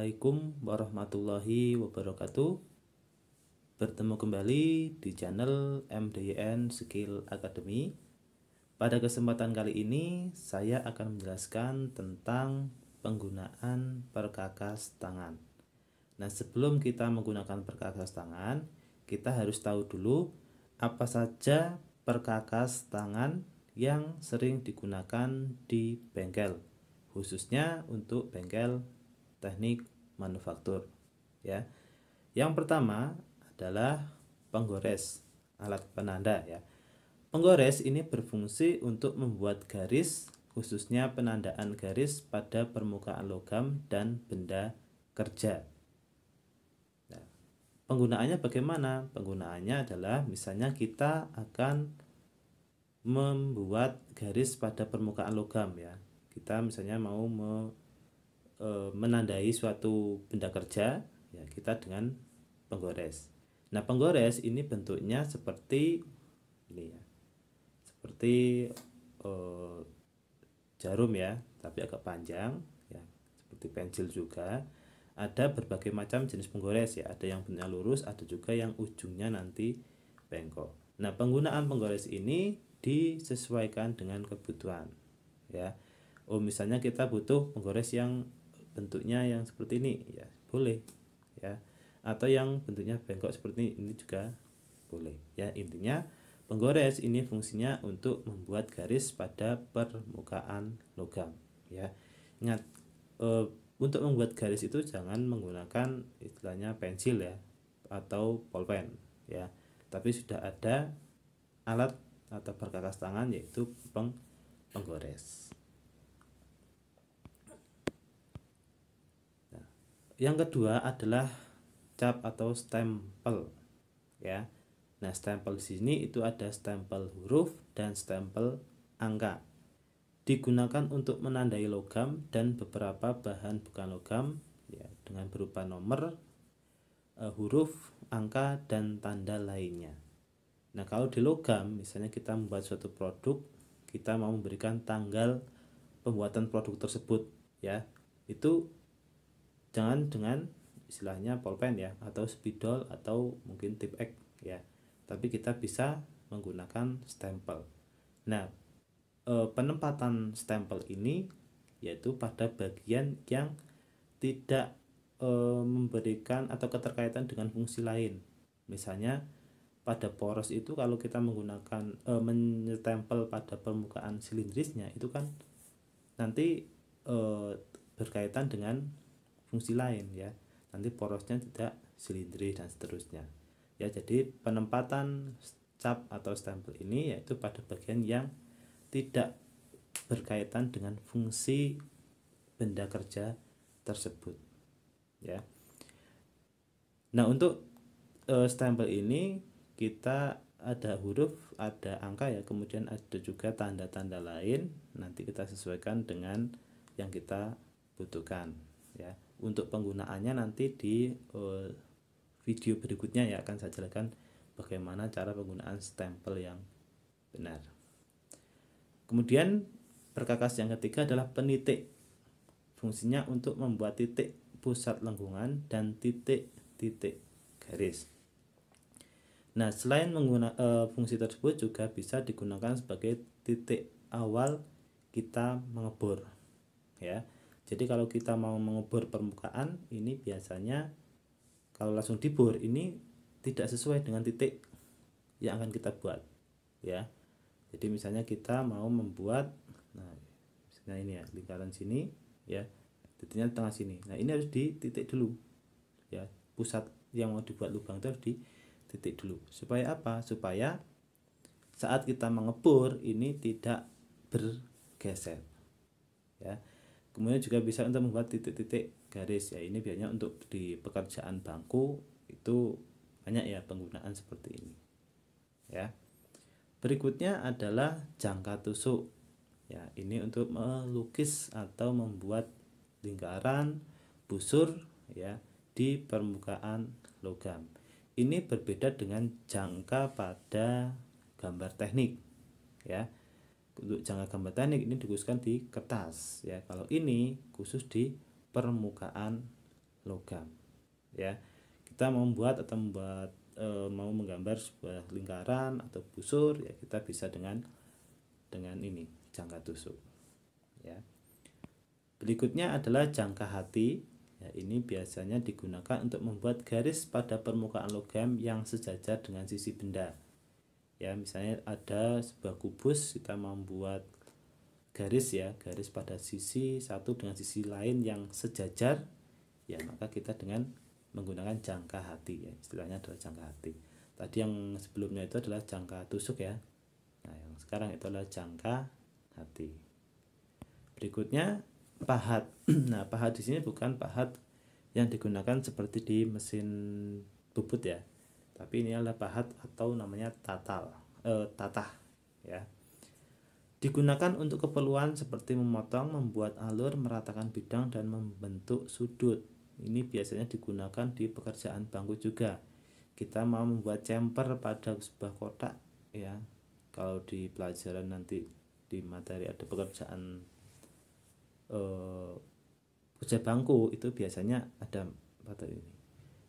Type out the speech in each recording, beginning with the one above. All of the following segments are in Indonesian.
Assalamualaikum warahmatullahi wabarakatuh. Bertemu kembali di channel MDYN Skill Academy. Pada kesempatan kali ini saya akan menjelaskan tentang penggunaan perkakas tangan. Nah, sebelum kita menggunakan perkakas tangan, kita harus tahu dulu apa saja perkakas tangan yang sering digunakan di bengkel, khususnya untuk bengkel teknik manufaktur, ya. Yang pertama adalah penggores, alat penanda, ya. Penggores ini berfungsi untuk membuat garis, khususnya penandaan garis pada permukaan logam dan benda kerja. Nah, penggunaannya bagaimana? Penggunaannya adalah misalnya kita akan membuat garis pada permukaan logam, ya. Kita misalnya mau menandai suatu benda kerja, ya, kita dengan penggores. Nah, penggores ini bentuknya seperti ini, ya, seperti jarum, ya, tapi agak panjang, ya, seperti pensil juga. Ada berbagai macam jenis penggores, ya, ada yang bentuknya lurus, ada juga yang ujungnya nanti bengkok. Nah, penggunaan penggores ini disesuaikan dengan kebutuhan, ya. Misalnya kita butuh penggores yang bentuknya yang seperti ini, ya boleh, ya, atau yang bentuknya bengkok seperti ini juga boleh, ya. Intinya penggores ini fungsinya untuk membuat garis pada permukaan logam, ya. Ingat, untuk membuat garis itu jangan menggunakan istilahnya pensil, ya, atau pulpen, ya, tapi sudah ada alat atau perkakas tangan yaitu penggores. Yang kedua adalah cap atau stempel, ya. Nah, stempel di sini itu ada stempel huruf dan stempel angka. Digunakan untuk menandai logam dan beberapa bahan bukan logam, ya, dengan berupa nomor, huruf, angka, dan tanda lainnya. Nah, kalau di logam, misalnya kita membuat suatu produk, kita mau memberikan tanggal pembuatan produk tersebut, ya, itu jangan dengan istilahnya pulpen, ya, atau spidol atau mungkin tip X, ya, tapi kita bisa menggunakan stempel. Nah, penempatan stempel ini yaitu pada bagian yang tidak memberikan atau keterkaitan dengan fungsi lain. Misalnya pada poros itu kalau kita menggunakan menstempel pada permukaan silindrisnya itu kan nanti berkaitan dengan fungsi lain, ya, nanti porosnya tidak silindris dan seterusnya, ya. Jadi penempatan cap atau stempel ini yaitu pada bagian yang tidak berkaitan dengan fungsi benda kerja tersebut, ya. Nah, untuk stempel ini kita ada huruf, ada angka, ya, kemudian ada juga tanda-tanda lain, nanti kita sesuaikan dengan yang kita butuhkan, ya. Untuk penggunaannya nanti di video berikutnya, ya, akan saya jelaskan bagaimana cara penggunaan stempel yang benar. Kemudian perkakas yang ketiga adalah penitik. Fungsinya untuk membuat titik pusat lengkungan dan titik-titik garis. Nah, selain fungsi tersebut juga bisa digunakan sebagai titik awal kita mengebor, ya. Jadi kalau kita mau mengebor permukaan ini biasanya kalau langsung dibor ini tidak sesuai dengan titik yang akan kita buat, ya. Jadi misalnya kita mau membuat, nah, misalnya ini, ya, lingkaran sini, ya, titiknya tengah sini. Nah, ini harus di titik dulu, ya. Pusat yang mau dibuat lubang itu harus di titik dulu. Supaya apa? Supaya saat kita mengebor ini tidak bergeser, ya. Kemudian juga bisa untuk membuat titik-titik garis, ya. Ini biasanya untuk di pekerjaan bangku itu banyak, ya, penggunaan seperti ini, ya. Berikutnya adalah jangka tusuk, ya. Ini untuk melukis atau membuat lingkaran, busur, ya, di permukaan logam. Ini berbeda dengan jangka pada gambar teknik, ya. Untuk jangka gambar teknik ini dikhususkan di kertas, ya. Kalau ini khusus di permukaan logam, ya. Kita mau membuat mau menggambar sebuah lingkaran atau busur, ya kita bisa dengan ini jangka tusuk, ya. Berikutnya adalah jangka hati. Ya, ini biasanya digunakan untuk membuat garis pada permukaan logam yang sejajar dengan sisi benda. Ya, misalnya ada sebuah kubus, kita membuat garis, ya, garis pada sisi satu dengan sisi lain yang sejajar, ya, maka kita dengan menggunakan jangka hati, ya, istilahnya adalah jangka hati. Tadi yang sebelumnya itu adalah jangka tusuk, ya. Nah, yang sekarang itu adalah jangka hati. Berikutnya pahat. Nah, pahat di sini bukan pahat yang digunakan seperti di mesin bubut, ya, tapi ini adalah pahat atau namanya tatah, ya. Digunakan untuk keperluan seperti memotong, membuat alur, meratakan bidang, dan membentuk sudut. Ini biasanya digunakan di pekerjaan bangku juga. Kita mau membuat chamfer pada sebuah kotak, ya. Kalau di pelajaran nanti di materi ada pekerjaan kerja bangku, itu biasanya ada materi ini,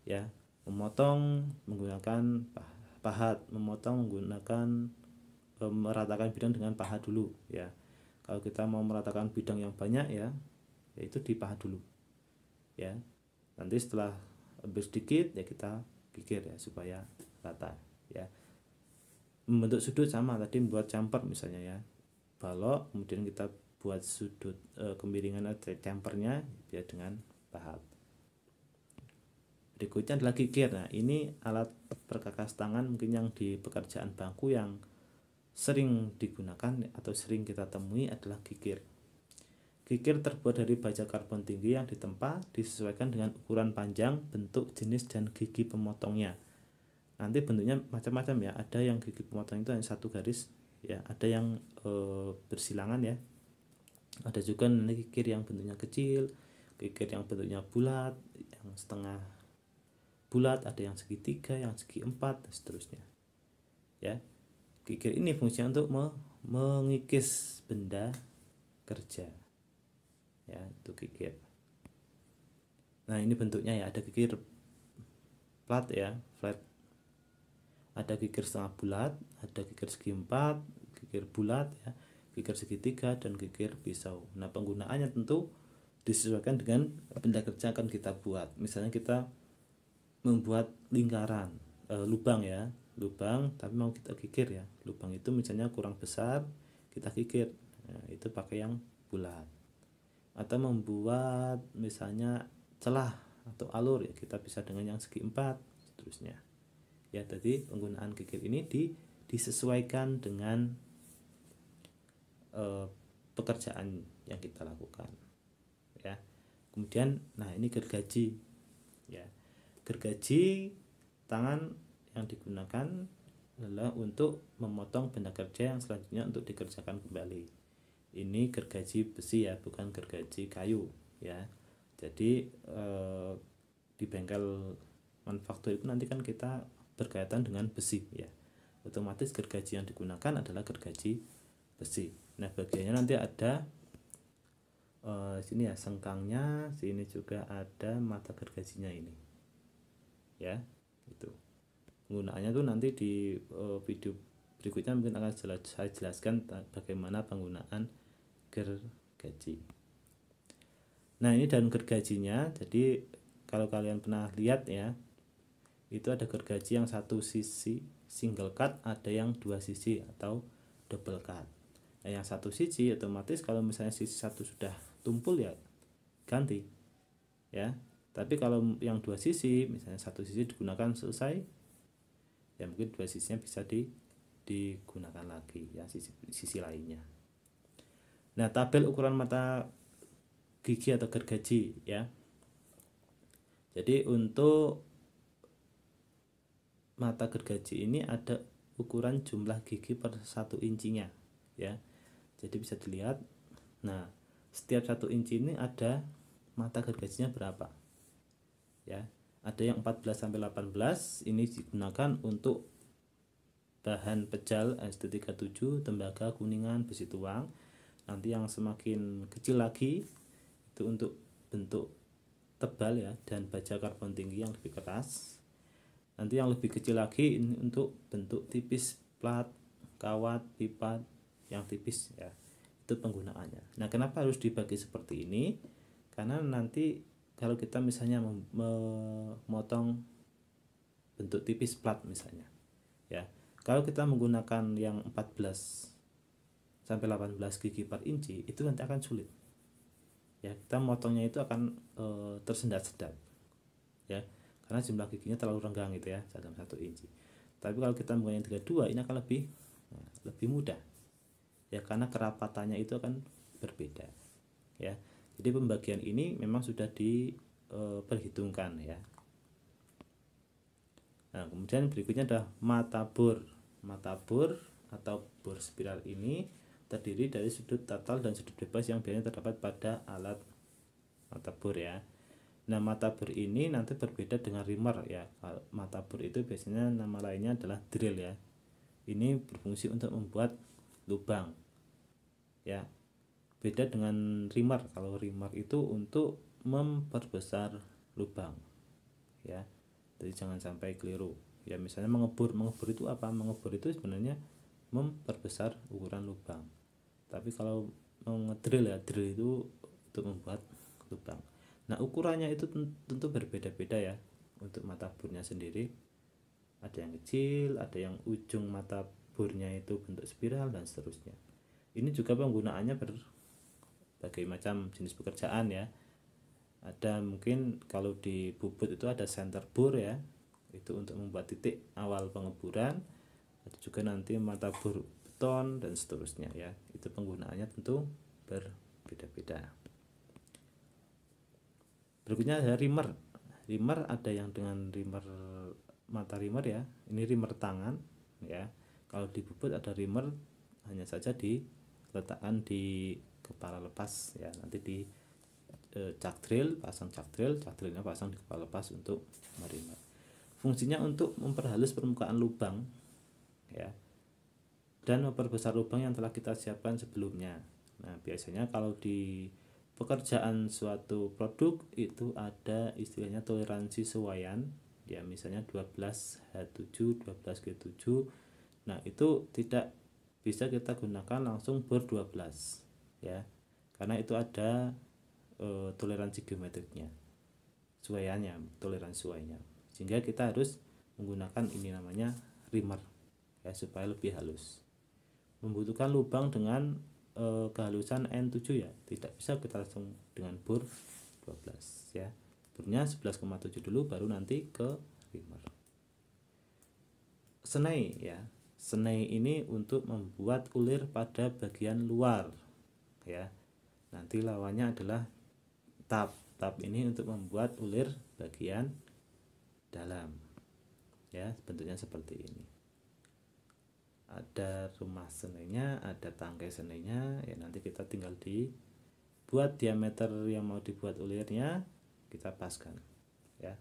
ya. Memotong menggunakan pahat, memotong menggunakan meratakan bidang dengan pahat dulu, ya. Kalau kita mau meratakan bidang yang banyak, ya, yaitu dipahat dulu, ya. Nanti setelah lebih sedikit, ya kita gigir, ya, supaya rata, ya. Membentuk sudut sama tadi, membuat chamfer misalnya, ya, balok, kemudian kita buat sudut kemiringan chamfernya, ya, dengan pahat. Berikutnya adalah gigir. Nah, ini alat perkakas tangan mungkin yang di pekerjaan bangku yang sering digunakan atau sering kita temui adalah gigir. Gigir terbuat dari baja karbon tinggi yang ditempa disesuaikan dengan ukuran panjang, bentuk, jenis, dan gigi pemotongnya. Nanti bentuknya macam-macam, ya. Ada yang gigi pemotong itu hanya satu garis, ya. Ada yang bersilangan, ya. Ada juga nanti gigir yang bentuknya kecil, gigir yang bentuknya bulat, yang setengah bulat, ada yang segitiga, yang segi empat, dan seterusnya, ya. Gigir ini fungsinya untuk mengikis benda kerja, ya, itu gigir. Nah, ini bentuknya, ya, ada gigir plat, ya, flat, ada gigir setengah bulat, ada gigir segi empat, gigir bulat, ya, gigir segitiga, dan gigir pisau. Nah, penggunaannya tentu disesuaikan dengan benda kerja akan kita buat. Misalnya kita membuat lingkaran, lubang, ya, lubang, tapi mau kita gigir, ya. Lubang itu misalnya kurang besar, kita gigir. Nah, itu pakai yang bulat. Atau membuat misalnya celah atau alur, ya, kita bisa dengan yang segi empat, seterusnya, ya. Jadi penggunaan gigir ini disesuaikan dengan pekerjaan yang kita lakukan, ya. Kemudian, nah, ini gergaji, ya. Gergaji tangan yang digunakan adalah untuk memotong benda kerja yang selanjutnya untuk dikerjakan kembali. Ini gergaji besi, ya, bukan gergaji kayu, ya. Jadi di bengkel manufaktur itu nanti kan kita berkaitan dengan besi, ya. Otomatis gergaji yang digunakan adalah gergaji besi. Nah, bagiannya nanti ada sini, ya, sengkangnya, sini juga ada mata gergajinya ini, ya. Itu penggunaannya tuh nanti di video berikutnya mungkin akan saya jelaskan bagaimana penggunaan gergaji. Nah, ini daun gergajinya. Jadi kalau kalian pernah lihat, ya, itu ada gergaji yang satu sisi single cut, ada yang dua sisi atau double cut. Nah, yang satu sisi otomatis kalau misalnya sisi satu sudah tumpul, ya, ganti, ya. Tapi kalau yang dua sisi, misalnya satu sisi digunakan selesai, ya, mungkin dua sisinya bisa digunakan lagi, ya, sisi lainnya. Nah, tabel ukuran mata gigi atau gergaji, ya. Jadi untuk mata gergaji ini ada ukuran jumlah gigi per 1 incinya, ya. Jadi bisa dilihat. Nah, setiap 1 inci ini ada mata gergajinya berapa, ya. Ada yang 14 sampai 18, ini digunakan untuk bahan pejal ST37, tembaga, kuningan, besi tuang. Nanti yang semakin kecil lagi itu untuk bentuk tebal ya, dan baja karbon tinggi yang lebih keras. Nanti yang lebih kecil lagi ini untuk bentuk tipis, plat, kawat, lipat yang tipis ya. Itu penggunaannya. Nah, kenapa harus dibagi seperti ini? Karena nanti kalau kita misalnya memotong bentuk tipis plat misalnya ya. Kalau kita menggunakan yang 14 sampai 18 gigi per inci itu nanti akan sulit. Ya, kita motongnya itu akan tersendat-sendat. Ya, karena jumlah giginya terlalu renggang gitu ya dalam 1 inci. Tapi kalau kita menggunakan yang 32 ini akan lebih mudah ya, karena kerapatannya itu akan berbeda ya. Jadi pembagian ini memang sudah diperhitungkan ya. Nah, kemudian berikutnya adalah mata bor. Mata bor atau bor spiral ini terdiri dari sudut total dan sudut bebas yang biasanya terdapat pada alat mata bor ya. Nah, mata bor ini nanti berbeda dengan rimmer ya. Mata bor itu biasanya nama lainnya adalah drill ya. Ini berfungsi untuk membuat lubang ya. Beda dengan rimmer. Kalau rimmer itu untuk memperbesar lubang ya. Jadi jangan sampai keliru ya. Misalnya mengebor itu apa? Mengebor itu sebenarnya memperbesar ukuran lubang. Tapi kalau ngedrill ya, drill itu untuk membuat lubang. Nah, ukurannya itu tentu berbeda-beda ya untuk mata bornya sendiri. Ada yang kecil, ada yang ujung mata bornya itu bentuk spiral dan seterusnya. Ini juga penggunaannya berbagai macam jenis pekerjaan ya. Ada mungkin kalau di bubut itu ada center bore ya, itu untuk membuat titik awal pengeboran. Ada juga nanti mata bor beton dan seterusnya ya. Itu penggunaannya tentu berbeda-beda. Berikutnya ada rimmer. Rimmer ada yang dengan rimmer mata rimmer ya. Ini rimmer tangan ya. Kalau di bubut ada rimmer hanya saja diletakkan di kepala lepas ya. Nanti di cak drill, pasang cak drillnya pasang di kepala lepas untuk merimmer. Fungsinya untuk memperhalus permukaan lubang ya, dan memperbesar lubang yang telah kita siapkan sebelumnya. Nah, biasanya kalau di pekerjaan suatu produk itu ada istilahnya toleransi sesuaian ya, misalnya 12H7, 12G7. Nah, itu tidak bisa kita gunakan langsung ber 12 ya, karena itu ada toleransi geometriknya, toleransi sesuaiannya, sehingga kita harus menggunakan ini namanya rimmer ya, supaya lebih halus. Membutuhkan lubang dengan kehalusan N7 ya, tidak bisa kita langsung dengan bor 12 ya. Bornya 11,7 dulu baru nanti ke rimmer. Senai ya. Senai ini untuk membuat ulir pada bagian luar ya. Nanti lawannya adalah tap. Tap ini untuk membuat ulir bagian dalam ya, bentuknya seperti ini. Ada rumah senainya, ada tangkai senainya ya, nanti kita tinggal dibuat diameter yang mau dibuat ulirnya, kita paskan ya.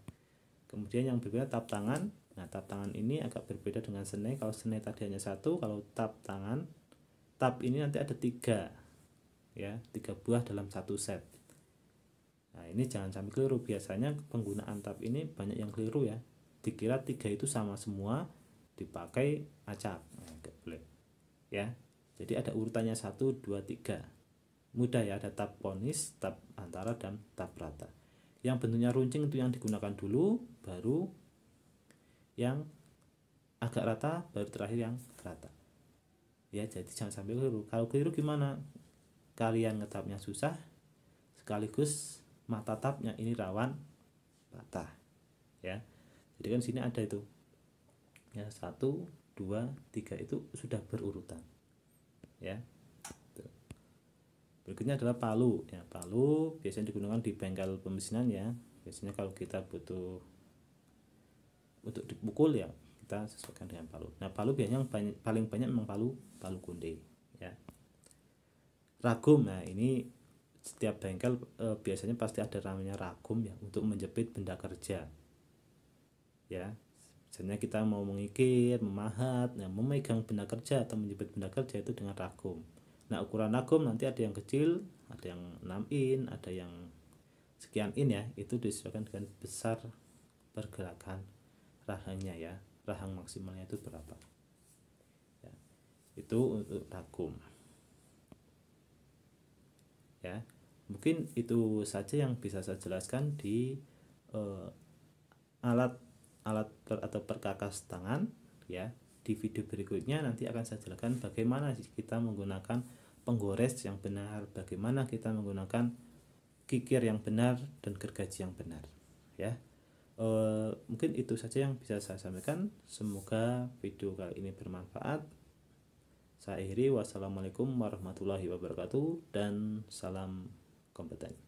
Kemudian yang berikutnya tap tangan. Nah, tap tangan ini agak berbeda dengan senai. Kalau senai tadi hanya 1, kalau tap tangan, tap ini nanti ada 3 ya, 3 buah dalam 1 set. Nah, ini jangan sampai keliru. Biasanya penggunaan tap ini banyak yang keliru ya, dikira 3 itu sama semua dipakai acak. Nah, enggak boleh ya. Jadi ada urutannya 1, 2, 3. Mudah ya, ada tap ponis, tap antara, dan tap rata. Yang bentuknya runcing itu yang digunakan dulu, baru yang agak rata, baru terakhir yang rata ya. Jadi jangan sampai keliru. Kalau keliru gimana? Kalian ngetapnya susah, sekaligus mata tapnya ini rawan patah ya. Jadi kan sini ada itu ya, 1, 2, 3 itu sudah berurutan ya. Berikutnya adalah palu ya. Palu biasanya digunakan di bengkel pemesinan ya. Biasanya kalau kita butuh untuk dipukul ya, kita sesuaikan dengan palu. Nah, palu biasanya paling banyak memang palu kunde ya. Ragum. Nah, ini setiap bengkel biasanya pasti ada namanya ragum ya, untuk menjepit benda kerja ya. Misalnya kita mau mengikir, memahat, nah, memegang benda kerja atau menjepit benda kerja itu dengan ragum. Nah, ukuran ragum nanti ada yang kecil, ada yang 6 in, ada yang sekian in ya, itu disesuaikan dengan besar pergerakan rahangnya ya, rahang maksimalnya itu berapa ya. Itu untuk ragum ya. Mungkin itu saja yang bisa saya jelaskan di alat atau perkakas tangan ya. Di video berikutnya nanti akan saya jelaskan bagaimana kita menggunakan penggores yang benar, bagaimana kita menggunakan kikir yang benar dan gergaji yang benar ya. Mungkin itu saja yang bisa saya sampaikan. Semoga video kali ini bermanfaat. Saya akhiri, wassalamualaikum warahmatullahi wabarakatuh dan salam kompeten.